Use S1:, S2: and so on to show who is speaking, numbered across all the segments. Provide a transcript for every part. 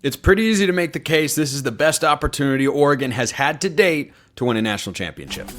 S1: It's pretty easy to make the case this is the best opportunity Oregon has had to date to win a national championship.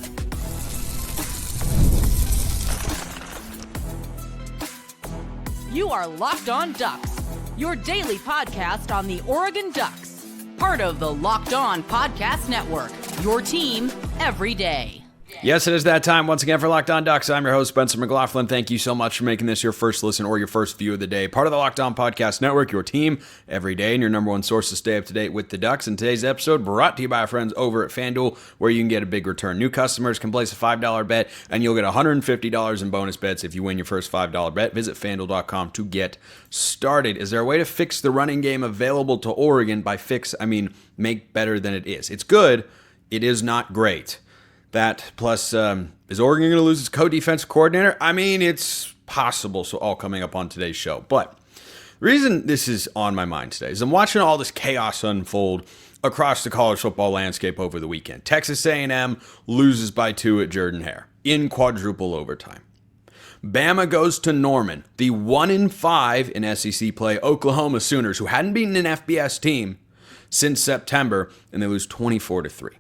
S2: You are Locked On Ducks, your daily podcast on the Oregon Ducks. Part of the Locked On Podcast Network, your team every day.
S1: Yes, it is that time once again for Locked On Ducks. I'm your host, Spencer McLaughlin. Thank you so much for making this your first listen or your first view of the day. Part of the Locked On Podcast Network, your team every day, and your number one source to stay up to date with the Ducks. And today's episode brought to you by our friends over at FanDuel, where you can get a big return. New customers can place a $5 bet, and you'll get $150 in bonus bets if you win your first $5 bet. Visit FanDuel.com to get started. Is there a way to fix the running game available to Oregon? By fix, I mean make better than it is. It's good. It is not great. That plus, is Oregon going to lose its co-defensive coordinator? I mean, it's possible. So all coming up on today's show. But the reason this is on my mind today is I'm watching all this chaos unfold across the college football landscape over the weekend. Texas A&M loses by 2 at Jordan-Hare in quadruple overtime. Bama goes to Norman, the 1-5 in SEC play Oklahoma Sooners, who hadn't beaten an FBS team since September, and they lose 24-3.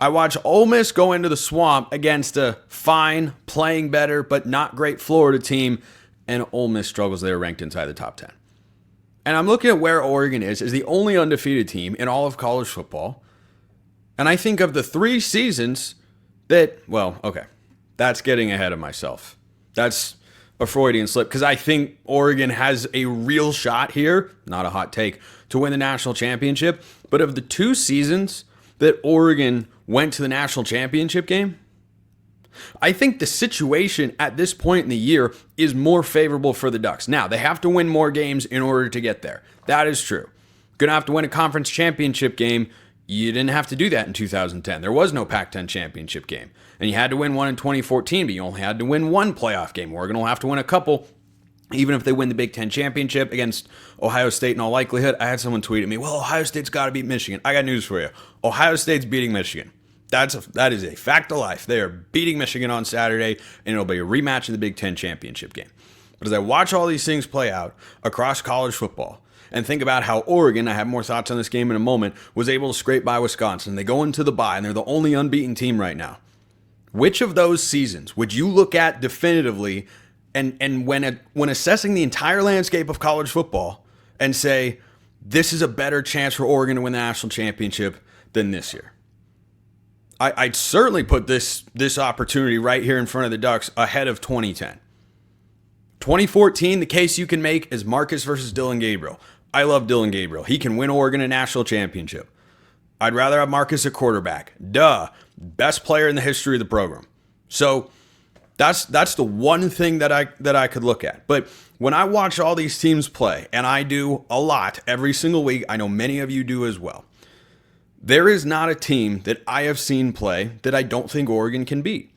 S1: I watch Ole Miss go into the swamp against a fine, playing better, but not great Florida team, and Ole Miss struggles. They are ranked inside the top 10. And I'm looking at where Oregon is as the only undefeated team in all of college football. And I think of the 3 seasons that, well, okay, that's getting ahead of myself. That's a Freudian slip, because I think Oregon has a real shot here, not a hot take, to win the national championship. But of the 2 seasons that Oregon went to the national championship game, I think the situation at this point in the year is more favorable for the Ducks. Now, they have to win more games in order to get there. That is true. Going to have to win a conference championship game. You didn't have to do that in 2010. There was no Pac-10 championship game. And you had to win one in 2014, but you only had to win one playoff game. Oregon will have to win a couple, even if they win the Big Ten championship against Ohio State in all likelihood. I had someone tweet at me, well, Ohio State's got to beat Michigan. I got news for you. Ohio State's beating Michigan. That is a fact of life. They are beating Michigan on Saturday, and it'll be a rematch in the Big Ten championship game. But as I watch all these things play out across college football and think about how Oregon, I have more thoughts on this game in a moment, was able to scrape by Wisconsin. They go into the bye, and they're the only unbeaten team right now. Which of those seasons would you look at definitively and when assessing the entire landscape of college football and say, this is a better chance for Oregon to win the national championship than this year? I'd certainly put this opportunity right here in front of the Ducks ahead of 2010. 2014, the case you can make is Marcus versus Dillon Gabriel. I love Dillon Gabriel. He can win Oregon a national championship. I'd rather have Marcus at quarterback. Duh. Best player in the history of the program. So that's the one thing that I could look at. But when I watch all these teams play, and I do a lot every single week, I know many of you do as well, there is not a team that I have seen play that I don't think Oregon can beat.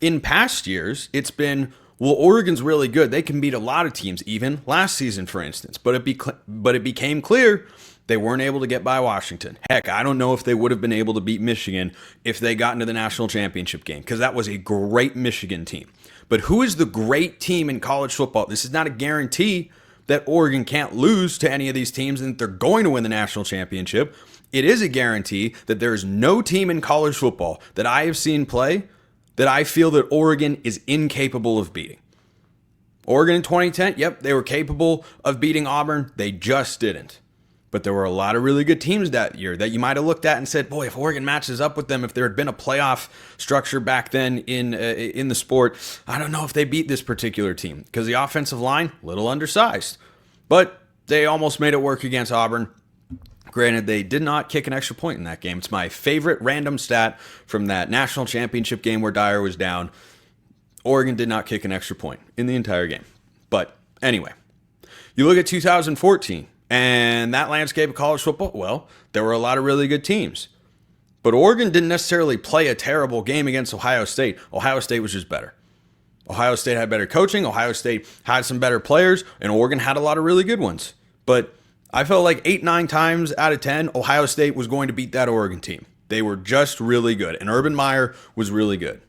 S1: In past years, it's been, well, Oregon's really good. They can beat a lot of teams, even last season, for instance. But it became clear they weren't able to get by Washington. Heck, I don't know if they would have been able to beat Michigan if they got into the national championship game, because that was a great Michigan team. But who is the great team in college football? This is not a guarantee that Oregon can't lose to any of these teams and that they're going to win the national championship. It is a guarantee that there is no team in college football that I have seen play that I feel that Oregon is incapable of beating. Oregon in 2010, yep, they were capable of beating Auburn. They just didn't. But there were a lot of really good teams that year that you might have looked at and said, boy, if Oregon matches up with them, if there had been a playoff structure back then in the sport, I don't know if they beat this particular team because the offensive line, a little undersized. But they almost made it work against Auburn. Granted, they did not kick an extra point in that game. It's my favorite random stat from that national championship game where Dyer was down. Oregon did not kick an extra point in the entire game. But anyway, you look at 2014 and that landscape of college football, well, there were a lot of really good teams. But Oregon didn't necessarily play a terrible game against Ohio State. Ohio State was just better. Ohio State had better coaching. Ohio State had some better players. And Oregon had a lot of really good ones. But I felt like 8-9 times out of 10, Ohio State was going to beat that Oregon team. They were just really good. And Urban Meyer was really good.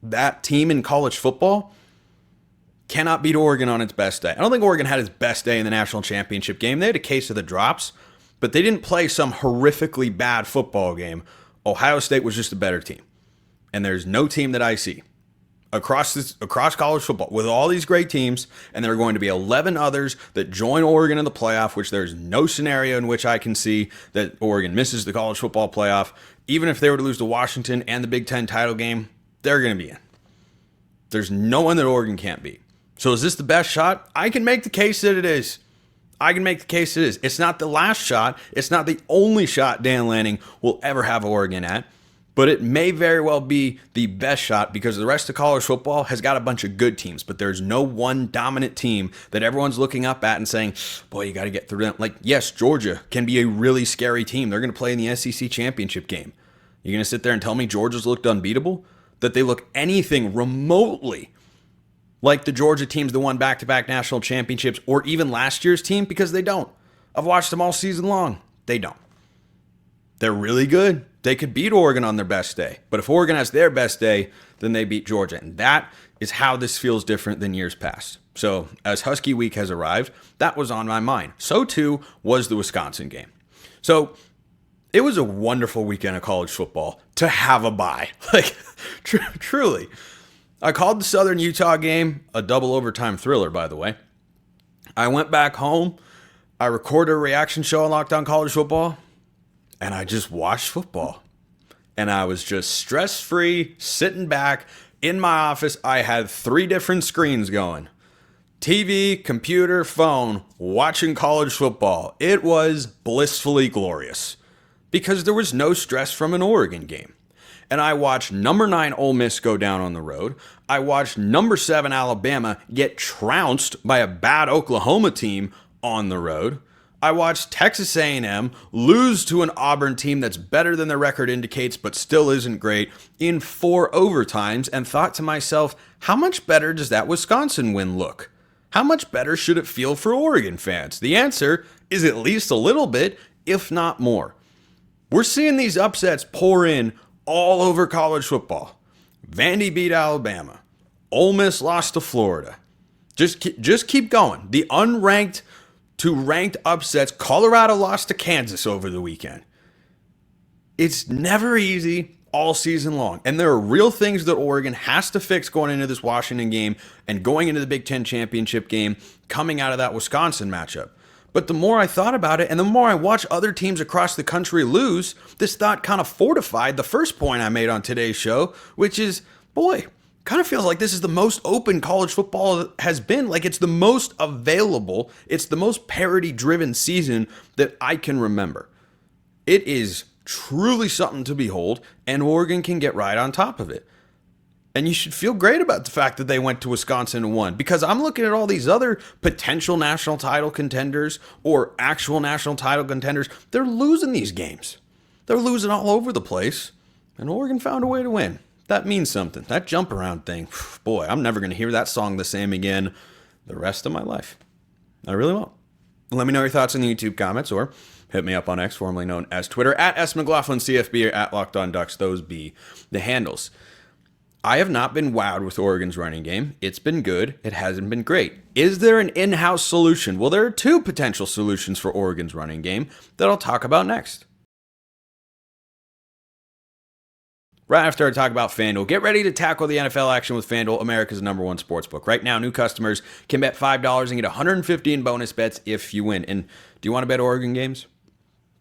S1: That team in college football, cannot beat Oregon on its best day. I don't think Oregon had its best day in the national championship game. They had a case of the drops, but they didn't play some horrifically bad football game. Ohio State was just a better team. And there's no team that I see across college football with all these great teams, and there are going to be 11 others that join Oregon in the playoff, which there's no scenario in which I can see that Oregon misses the college football playoff. Even if they were to lose to Washington and the Big Ten title game, they're going to be in. There's no one that Oregon can't beat. So is this the best shot? I can make the case that it is. It's not the last shot. It's not the only shot Dan Lanning will ever have Oregon at. But it may very well be the best shot because the rest of college football has got a bunch of good teams, but there's no one dominant team that everyone's looking up at and saying, boy, you got to get through them. Like, yes, Georgia can be a really scary team. They're going to play in the SEC championship game. You're going to sit there and tell me Georgia's looked unbeatable? That they look anything remotely like the Georgia teams that won back-to-back national championships or even last year's team? Because they don't. I've watched them all season long. They don't. They're really good. They could beat Oregon on their best day. But if Oregon has their best day, then they beat Georgia. And that is how this feels different than years past. So as Husky Week has arrived, that was on my mind. So too was the Wisconsin game. So it was a wonderful weekend of college football to have a bye. Like, truly. I called the Southern Utah game a double overtime thriller, by the way. I went back home. I recorded a reaction show on Locked On College Football. And I just watched football. And I was just stress-free, sitting back in my office. I had 3 different screens going. TV, computer, phone, watching college football. It was blissfully glorious. Because there was no stress from an Oregon game. And I watched number 9 Ole Miss go down on the road. I watched number 7 Alabama get trounced by a bad Oklahoma team on the road. I watched Texas A&M lose to an Auburn team that's better than their record indicates but still isn't great in 4 overtimes and thought to myself, how much better does that Wisconsin win look? How much better should it feel for Oregon fans? The answer is at least a little bit, if not more. We're seeing these upsets pour in all over college football. Vandy beat Alabama. Ole Miss lost to Florida. Just keep going. The unranked to ranked upsets. Colorado lost to Kansas over the weekend. It's never easy all season long. And there are real things that Oregon has to fix going into this Washington game and going into the Big Ten championship game coming out of that Wisconsin matchup. But the more I thought about it and the more I watch other teams across the country lose, this thought kind of fortified the first point I made on today's show, which is, boy, kind of feels like this is the most open college football has been. Like it's the most available. It's the most parity-driven season that I can remember. It is truly something to behold, and Oregon can get right on top of it. And you should feel great about the fact that they went to Wisconsin and won, because I'm looking at all these other potential national title contenders or actual national title contenders. They're losing these games. They're losing all over the place, and Oregon found a way to win. That means something. That jump around thing, boy, I'm never going to hear that song the same again the rest of my life. I really won't. Let me know your thoughts in the YouTube comments or hit me up on X, formerly known as Twitter, at @McLaughlin CFB or at Locked On Ducks. Those be the handles. I have not been wowed with Oregon's running game. It's been good. It hasn't been great. Is there an in-house solution? Well, there are 2 potential solutions for Oregon's running game that I'll talk about next. Right after I talk about FanDuel, get ready to tackle the NFL action with FanDuel, America's #1 sportsbook. Right now, new customers can bet $5 and get $150 in bonus bets if you win. And do you want to bet Oregon games?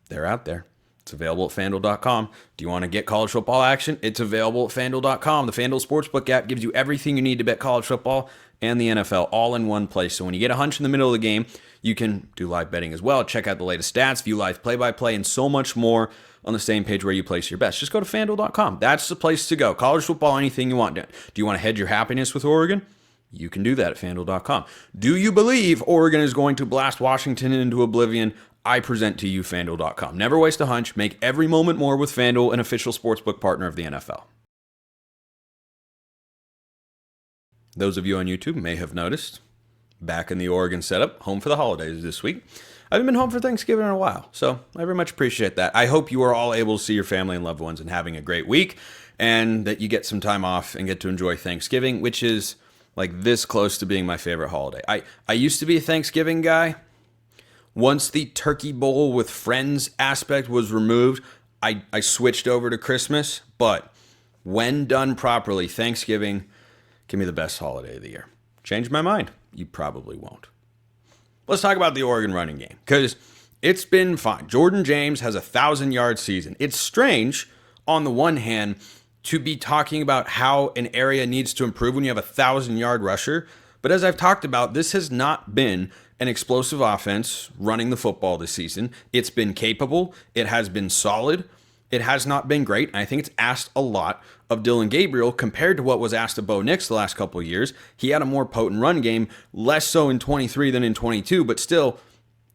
S1: They're out there. It's available at FanDuel.com. Do you want to get college football action? It's available at FanDuel.com. The FanDuel Sportsbook app gives you everything you need to bet college football and the NFL all in one place. So when you get a hunch in the middle of the game, you can do live betting as well. Check out the latest stats, view live play-by-play, and so much more on the same page where you place your bets. Just go to FanDuel.com. That's the place to go. College football, anything you want. Do you want to hedge your happiness with Oregon? You can do that at FanDuel.com. Do you believe Oregon is going to blast Washington into oblivion? I present to you FanDuel.com. Never waste a hunch. Make every moment more with FanDuel, an official sportsbook partner of the NFL. Those of you on YouTube may have noticed, back in the Oregon setup, home for the holidays this week. I haven't been home for Thanksgiving in a while, so I very much appreciate that. I hope you are all able to see your family and loved ones and having a great week, and that you get some time off and get to enjoy Thanksgiving, which is like this close to being my favorite holiday. I used to be a Thanksgiving guy. Once the turkey bowl with friends aspect was removed, I switched over to Christmas. But when done properly, Thanksgiving can be the best holiday of the year. Change my mind? You probably won't. Let's talk about the Oregon running game, because it's been fine. Jordan James has a 1,000-yard season. It's strange, on the one hand, to be talking about how an area needs to improve when you have a 1,000-yard rusher. But as I've talked about, this has not been an explosive offense running the football this season. It's been capable. It has been solid. It has not been great. And I think it's asked a lot of Dillon Gabriel compared to what was asked of Bo Nix the last couple of years. He had a more potent run game, less so in 23 than in 22, but still,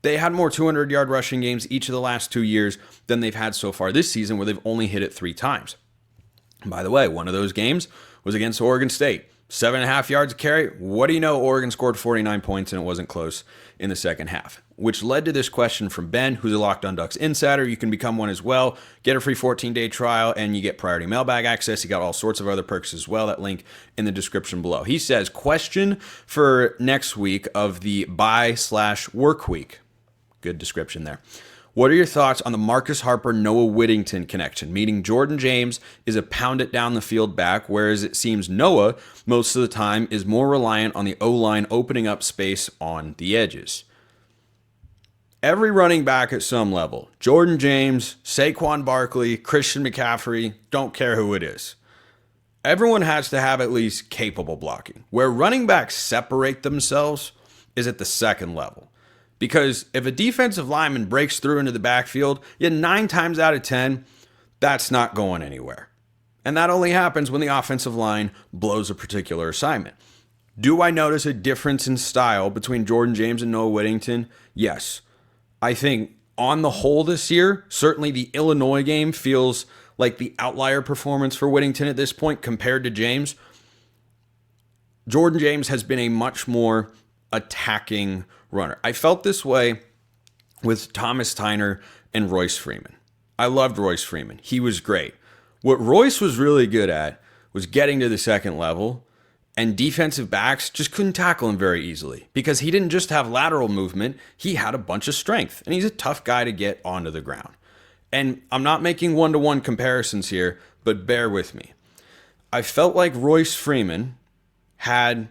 S1: they had more 200-yard rushing games each of the last 2 years than they've had so far this season, where they've only hit it 3 times. And by the way, one of those games was against Oregon State. 7.5 yards a carry. What do you know? Oregon scored 49 points and it wasn't close in the second half, which led to this question from Ben, who's a Locked On Ducks insider. You can become one as well. Get a free 14-day trial and you get priority mailbag access. You got all sorts of other perks as well. That link in the description below. He says, question for next week of the bye/work week. Good description there. What are your thoughts on the Marcus Harper-Noah Whittington connection? Meaning Jordan James is a pound it down the field back, whereas it seems Noah, most of the time, is more reliant on the O-line opening up space on the edges. Every running back at some level, Jordan James, Saquon Barkley, Christian McCaffrey, don't care who it is. Everyone has to have at least capable blocking. Where running backs separate themselves is at the second level. Because if a defensive lineman breaks through into the backfield, 9 times out of 10, that's not going anywhere. And that only happens when the offensive line blows a particular assignment. Do I notice a difference in style between Jordan James and Noah Whittington? Yes. I think on the whole this year, certainly the Illinois game feels like the outlier performance for Whittington at this point compared to James. Jordan James has been a much more attacking runner. I felt this way with Thomas Tyner and Royce Freeman. I loved Royce Freeman. He was great. What Royce was really good at was getting to the second level, and defensive backs just couldn't tackle him very easily because he didn't just have lateral movement, he had a bunch of strength, and he's a tough guy to get onto the ground. And I'm not making one-to-one comparisons here, but bear with me. I felt like Royce Freeman had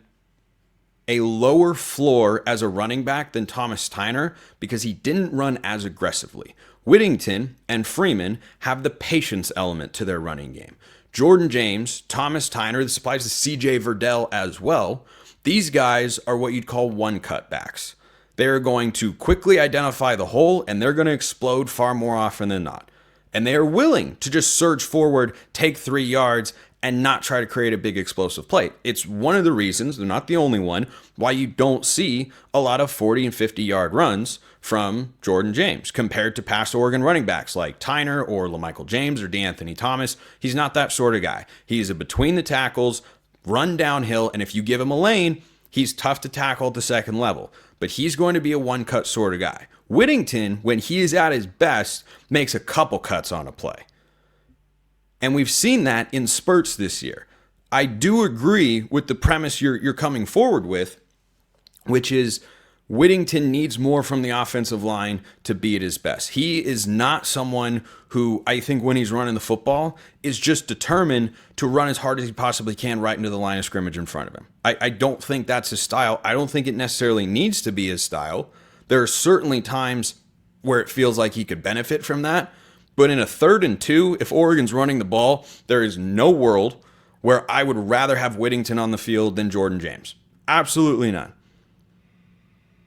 S1: a lower floor as a running back than Thomas Tyner because he didn't run as aggressively. Whittington and Freeman have the patience element to their running game. Jordan James, Thomas Tyner, this applies to CJ Verdell as well. These guys are what you'd call one-cut backs. They're going to quickly identify the hole and they're going to explode far more often than not. And they are willing to just surge forward, take 3 yards, and not try to create a big explosive play. It's one of the reasons, they're not the only one, why you don't see a lot of 40 and 50-yard runs from Jordan James compared to past Oregon running backs like Tyner or LaMichael James or DeAnthony Thomas. He's not that sort of guy. He's a between the tackles, run downhill, and if you give him a lane, he's tough to tackle at the second level. But he's going to be a one-cut sort of guy. Whittington, when he is at his best, makes a couple cuts on a play. And we've seen that in spurts this year. I do agree with the premise you're coming forward with, which is Whittington needs more from the offensive line to be at his best. He is not someone who, I think when he's running the football, is just determined to run as hard as he possibly can right into the line of scrimmage in front of him. I don't think that's his style. I don't think it necessarily needs to be his style. There are certainly times where it feels like he could benefit from that. But in a 3rd and 2, if Oregon's running the ball, there is no world where I would rather have Whittington on the field than Jordan James. Absolutely none.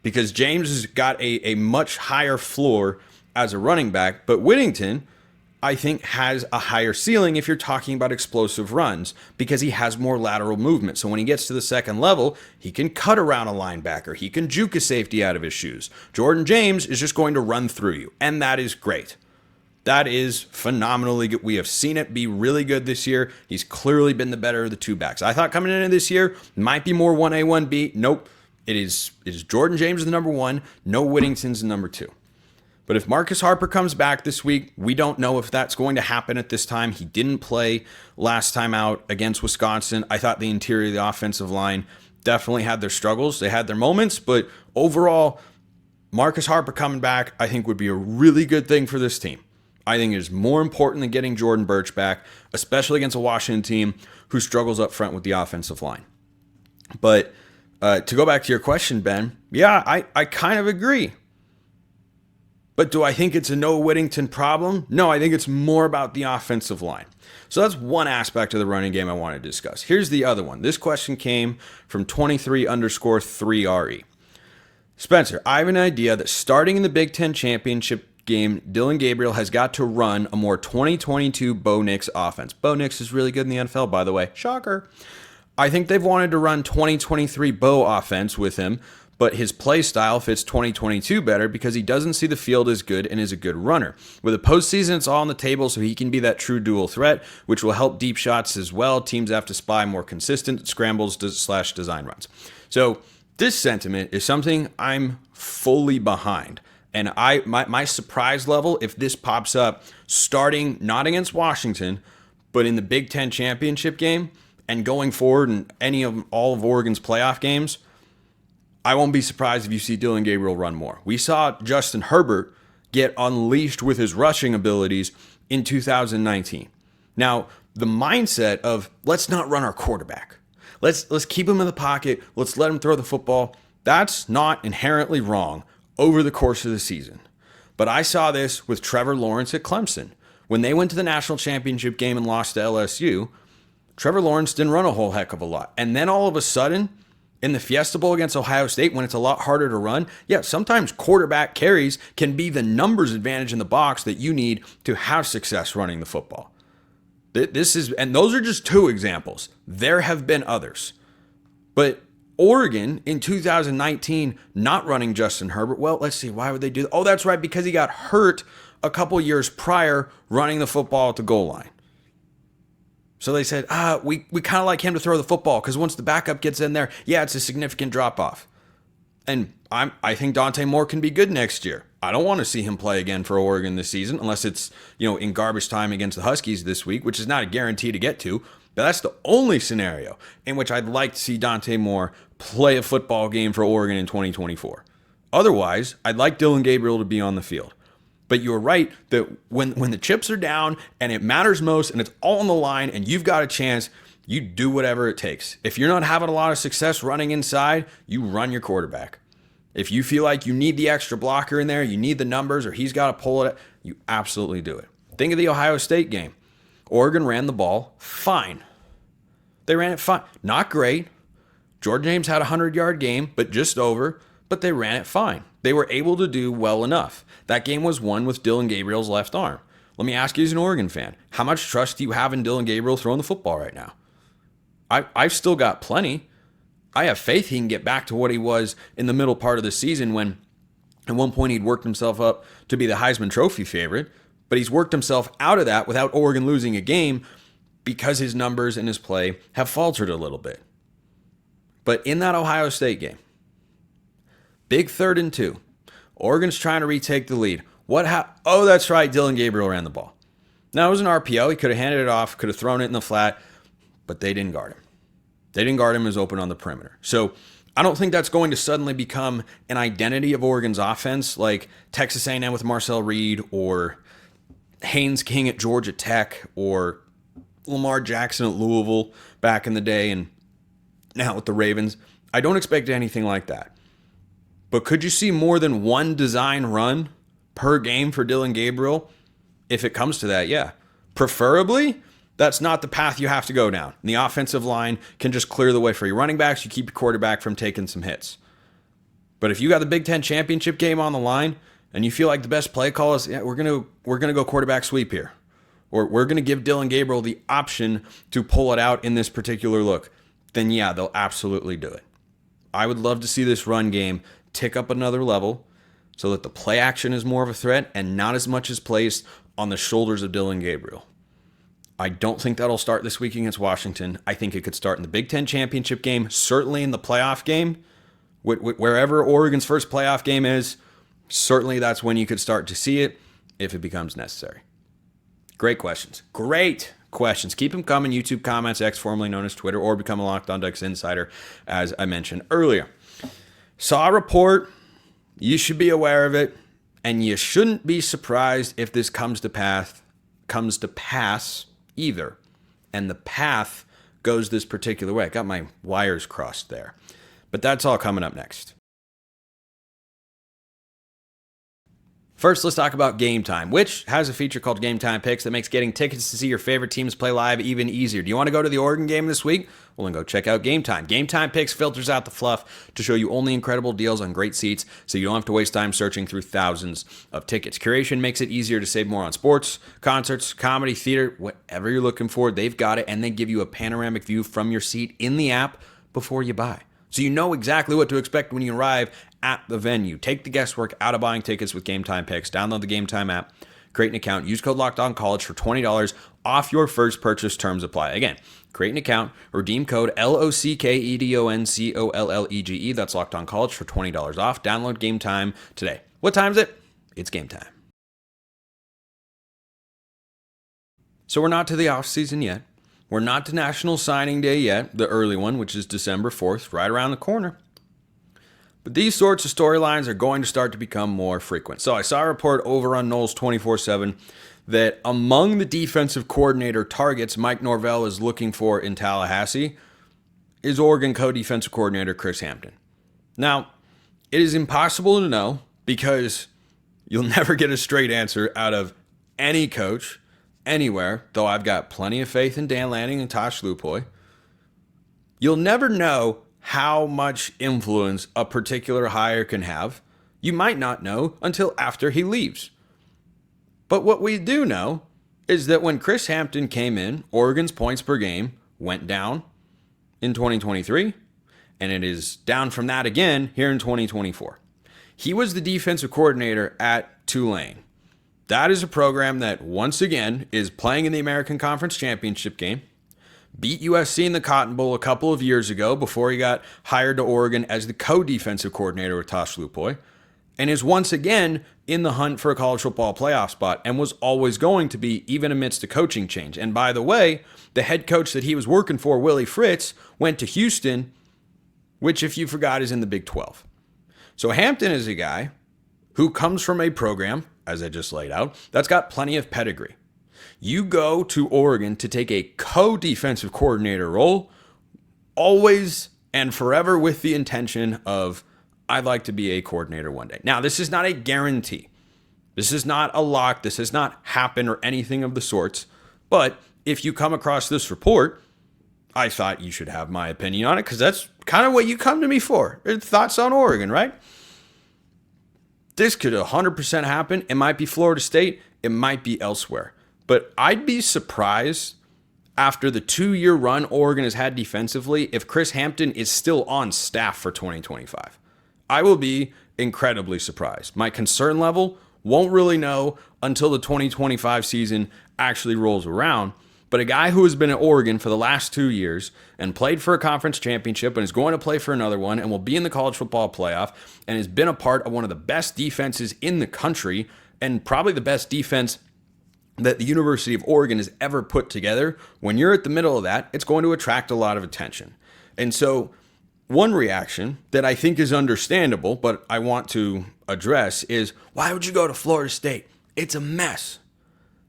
S1: Because James has got a much higher floor as a running back, but Whittington, I think, has a higher ceiling if you're talking about explosive runs because he has more lateral movement. So when he gets to the second level, he can cut around a linebacker. He can juke a safety out of his shoes. Jordan James is just going to run through you, and that is great. That is phenomenally good. We have seen it be really good this year. He's clearly been the better of the two backs. I thought coming into this year might be more 1A, 1B. Nope. It is Jordan James the number 1. No Whittington's the number 2. But if Marcus Harper comes back this week, we don't know if that's going to happen at this time. He didn't play last time out against Wisconsin. I thought the interior of the offensive line definitely had their struggles. They had their moments, but overall, Marcus Harper coming back, I think would be a really good thing for this team. I think it is more important than getting Jordan Burch back, especially against a Washington team who struggles up front with the offensive line. But to go back to your question, Ben, yeah, I kind of agree. But do I think it's a Noah Whittington problem? No, I think it's more about the offensive line. So that's one aspect of the running game I want to discuss. Here's the other one. This question came from 23_3RE. Spencer, I have an idea that starting in the Big Ten championship game, Dillon Gabriel has got to run a more 2022 Bo Nix offense. Bo Nix is really good in the NFL, by the way. Shocker. I think they've wanted to run 2023 Bo offense with him, but his play style fits 2022 better because he doesn't see the field as good and is a good runner. With a postseason, it's all on the table, so he can be that true dual threat, which will help deep shots as well. Teams have to spy more consistent scrambles / design runs. So this sentiment is something I'm fully behind. And my surprise level, if this pops up starting not against Washington, but in the Big Ten championship game and going forward in all of Oregon's playoff games, I won't be surprised if you see Dillon Gabriel run more. We saw Justin Herbert get unleashed with his rushing abilities in 2019. Now, the mindset of let's not run our quarterback. Let's keep him in the pocket. Let's let him throw the football. That's not inherently wrong over the course of the season. But I saw this with Trevor Lawrence at Clemson. When they went to the national championship game and lost to LSU, Trevor Lawrence didn't run a whole heck of a lot. And then all of a sudden, in the Fiesta Bowl against Ohio State, when it's a lot harder to run, yeah, sometimes quarterback carries can be the numbers advantage in the box that you need to have success running the football. And those are just two examples. There have been others. But Oregon in 2019 not running Justin Herbert. Well, let's see. Why would they do that? Oh, that's right. Because he got hurt a couple years prior running the football at the goal line. So they said, we kind of like him to throw the football because once the backup gets in there, yeah, it's a significant drop off. And I think Dante Moore can be good next year. I don't want to see him play again for Oregon this season unless it's, in garbage time against the Huskies this week, which is not a guarantee to get to. But that's the only scenario in which I'd like to see Dante Moore play a football game for Oregon in 2024. Otherwise, I'd like Dillon Gabriel to be on the field. But you're right that when the chips are down and it matters most and it's all on the line and you've got a chance, you do whatever it takes. If you're not having a lot of success running inside, you run your quarterback. If you feel like you need the extra blocker in there, you need the numbers, or he's got to pull it, you absolutely do it. Think of the Ohio State game. Oregon ran the ball fine. They ran it fine. Not great. Jordan James had a 100-yard game, but just over, but they ran it fine. They were able to do well enough. That game was won with Dillon Gabriel's left arm. Let me ask you as an Oregon fan, how much trust do you have in Dillon Gabriel throwing the football right now? I've still got plenty. I have faith he can get back to what he was in the middle part of the season when at one point he'd worked himself up to be the Heisman Trophy favorite, but he's worked himself out of that without Oregon losing a game because his numbers and his play have faltered a little bit. But in that Ohio State game, big 3rd and 2, Oregon's trying to retake the lead. Oh, that's right, Dillon Gabriel ran the ball. Now, it was an RPO. He could have handed it off, could have thrown it in the flat, but they didn't guard him. They didn't guard him as open on the perimeter. So I don't think that's going to suddenly become an identity of Oregon's offense like Texas A&M with Marcel Reed or Haynes King at Georgia Tech or Lamar Jackson at Louisville back in the day and now with the Ravens. I don't expect anything like that. But could you see more than one design run per game for Dillon Gabriel? If it comes to that, yeah. Preferably, that's not the path you have to go down. And the offensive line can just clear the way for your running backs. You keep your quarterback from taking some hits. But if you got the Big Ten championship game on the line and you feel like the best play call is, yeah, we're gonna go quarterback sweep here. Or we're going to give Dillon Gabriel the option to pull it out in this particular look, then yeah, they'll absolutely do it. I would love to see this run game tick up another level so that the play action is more of a threat and not as much is placed on the shoulders of Dillon Gabriel. I don't think that'll start this week against Washington. I think it could start in the Big Ten championship game, certainly in the playoff game. Wherever Oregon's first playoff game is, certainly that's when you could start to see it if it becomes necessary. Great questions. Great questions. Keep them coming. YouTube comments, X formerly known as Twitter, or become a Locked On Ducks insider, as I mentioned earlier. Saw a report. You should be aware of it, and you shouldn't be surprised if this comes to pass either. And the path goes this particular way. I got my wires crossed there. But that's all coming up next. First, let's talk about Game Time, which has a feature called Game Time Picks that makes getting tickets to see your favorite teams play live even easier. Do you want to go to the Oregon game this week? Well, then go check out Game Time. Game Time Picks filters out the fluff to show you only incredible deals on great seats, so you don't have to waste time searching through thousands of tickets. Curation makes it easier to save more on sports, concerts, comedy, theater, whatever you're looking for, they've got it, and they give you a panoramic view from your seat in the app before you buy. So you know exactly what to expect when you arrive at the venue. Take the guesswork out of buying tickets with Game Time Picks. Download the Game Time app, create an account, use code LOCKEDONCollege for $20 off your first purchase. Terms apply. Again, create an account, redeem code LOCKEDONCOLLEGE. That's LOCKEDONCollege for $20 off. Download Game Time today. What time is it? It's game time. So we're not to the off season yet. We're not to National Signing Day yet, the early one, which is December 4th, right around the corner. But these sorts of storylines are going to start to become more frequent. So I saw a report over on Knowles 24/7 that among the defensive coordinator targets Mike Norvell is looking for in Tallahassee is Oregon co-defensive coordinator Chris Hampton. Now, it is impossible to know because you'll never get a straight answer out of any coach anywhere, though I've got plenty of faith in Dan Lanning and Tosh Lupoy. You'll never know how much influence a particular hire can have. You might not know until after he leaves. But what we do know is that when Chris Hampton came in, Oregon's points per game went down in 2023, and it is down from that again here in 2024. He was the defensive coordinator at Tulane. That is a program that, once again, is playing in the American Conference Championship game, beat USC in the Cotton Bowl a couple of years ago before he got hired to Oregon as the co-defensive coordinator with Tosh Lupoy, and is once again in the hunt for a college football playoff spot and was always going to be, even amidst a coaching change. And by the way, the head coach that he was working for, Willie Fritz, went to Houston, which, if you forgot, is in the Big 12. So Hampton is a guy who comes from a program, as I just laid out, that's got plenty of pedigree. You go to Oregon to take a co-defensive coordinator role, always and forever with the intention of, I'd like to be a coordinator one day. Now, this is not a guarantee. This is not a lock. This has not happened or anything of the sorts. But if you come across this report, I thought you should have my opinion on it because that's kind of what you come to me for. Thoughts on Oregon, right? This could 100% happen. It might be Florida State. It might be elsewhere. But I'd be surprised after the 2-year run Oregon has had defensively if Chris Hampton is still on staff for 2025. I will be incredibly surprised. My concern level won't really know until the 2025 season actually rolls around. But a guy who has been at Oregon for the last 2 years and played for a conference championship and is going to play for another one and will be in the college football playoff and has been a part of one of the best defenses in the country and probably the best defense that the University of Oregon has ever put together, when you're at the middle of that, it's going to attract a lot of attention. And so one reaction that I think is understandable, but I want to address is, why would you go to Florida State? It's a mess.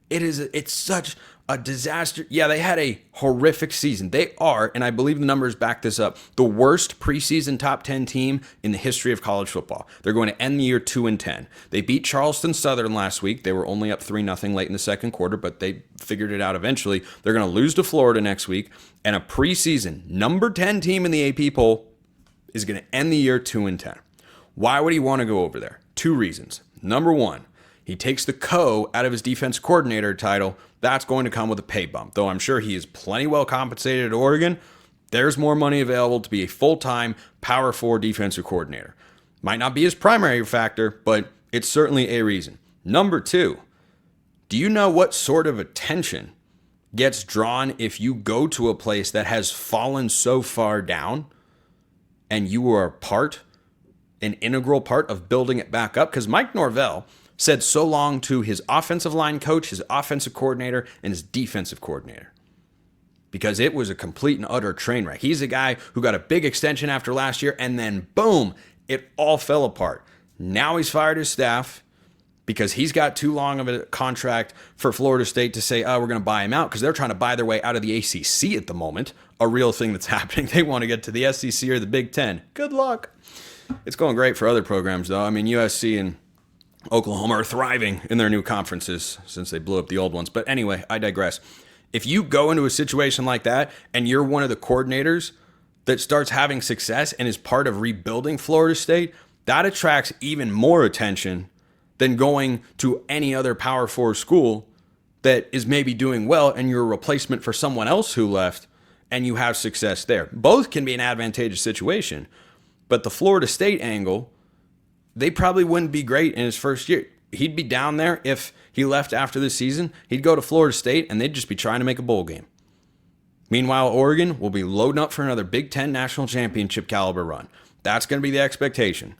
S1: It's such a disaster. Yeah, they had a horrific season. They are, and I believe the numbers back this up, the worst preseason top 10 team in the history of college football. They're going to end the year 2-10. They beat Charleston Southern last week. They were only up 3-0 late in the second quarter, but they figured it out eventually. They're going to lose to Florida next week, and a preseason number 10 team in the AP poll is going to end the year 2-10. Why would he want to go over there? 2 reasons. Number 1, he takes the co out of his defense coordinator title. That's going to come with a pay bump. Though I'm sure he is plenty well compensated at Oregon, there's more money available to be a full-time Power 4 defensive coordinator. Might not be his primary factor, but it's certainly a reason. Number 2, do you know what sort of attention gets drawn if you go to a place that has fallen so far down and you are an integral part of building it back up? Because Mike Norvell said so long to his offensive line coach, his offensive coordinator, and his defensive coordinator. Because it was a complete and utter train wreck. He's a guy who got a big extension after last year, and then boom, it all fell apart. Now he's fired his staff because he's got too long of a contract for Florida State to say, oh, we're going to buy him out, because they're trying to buy their way out of the ACC at the moment, a real thing that's happening. They want to get to the SEC or the Big Ten. Good luck. It's going great for other programs, though. I mean, USC and Oklahoma are thriving in their new conferences since they blew up the old ones. But anyway, I digress. If you go into a situation like that and you're one of the coordinators that starts having success and is part of rebuilding Florida State, that attracts even more attention than going to any other Power 4 school that is maybe doing well and you're a replacement for someone else who left and you have success there. Both can be an advantageous situation, but the Florida State angle, they probably wouldn't be great in his first year. He'd be down there if he left after this season. He'd go to Florida State and they'd just be trying to make a bowl game. Meanwhile, Oregon will be loading up for another Big Ten national championship caliber run. That's going to be the expectation.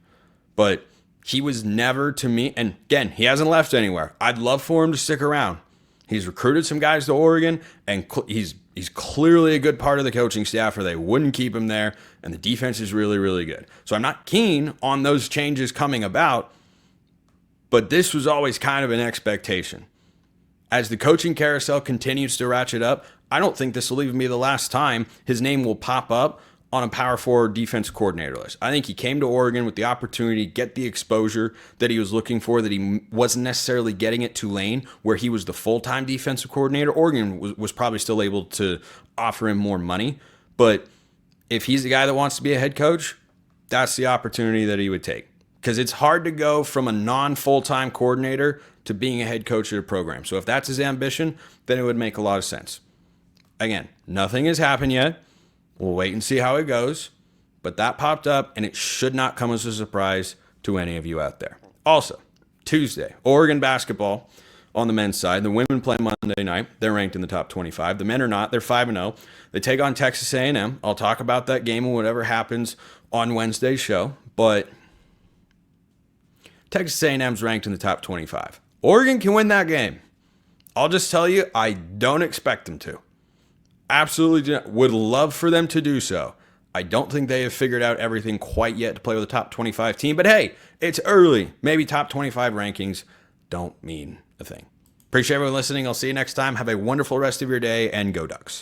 S1: But he was never, to me, and again, he hasn't left anywhere. I'd love for him to stick around. He's recruited some guys to Oregon, and he's clearly a good part of the coaching staff, or they wouldn't keep him there, and the defense is really, really good. So I'm not keen on those changes coming about, but this was always kind of an expectation. As the coaching carousel continues to ratchet up, I don't think this will even be the last time his name will pop up on a Power 4 defense coordinator list. I think he came to Oregon with the opportunity to get the exposure that he was looking for, that he wasn't necessarily getting at Tulane, where he was the full-time defensive coordinator. Oregon was probably still able to offer him more money. But if he's the guy that wants to be a head coach, that's the opportunity that he would take. Because it's hard to go from a non-full-time coordinator to being a head coach at a program. So if that's his ambition, then it would make a lot of sense. Again, nothing has happened yet. We'll wait and see how it goes, but that popped up, and it should not come as a surprise to any of you out there. Also, Tuesday, Oregon basketball on the men's side. The women play Monday night. They're ranked in the top 25. The men are not. They're 5-0. They take on Texas A&M. I'll talk about that game and whatever happens on Wednesday's show, but Texas A&M's ranked in the top 25. Oregon can win that game. I'll just tell you, I don't expect them to. Absolutely would love for them to do so. I don't think they have figured out everything quite yet to play with a top 25 team, but hey, it's early. Maybe top 25 rankings don't mean a thing. Appreciate everyone listening. I'll see you next time. Have a wonderful rest of your day, and go Ducks.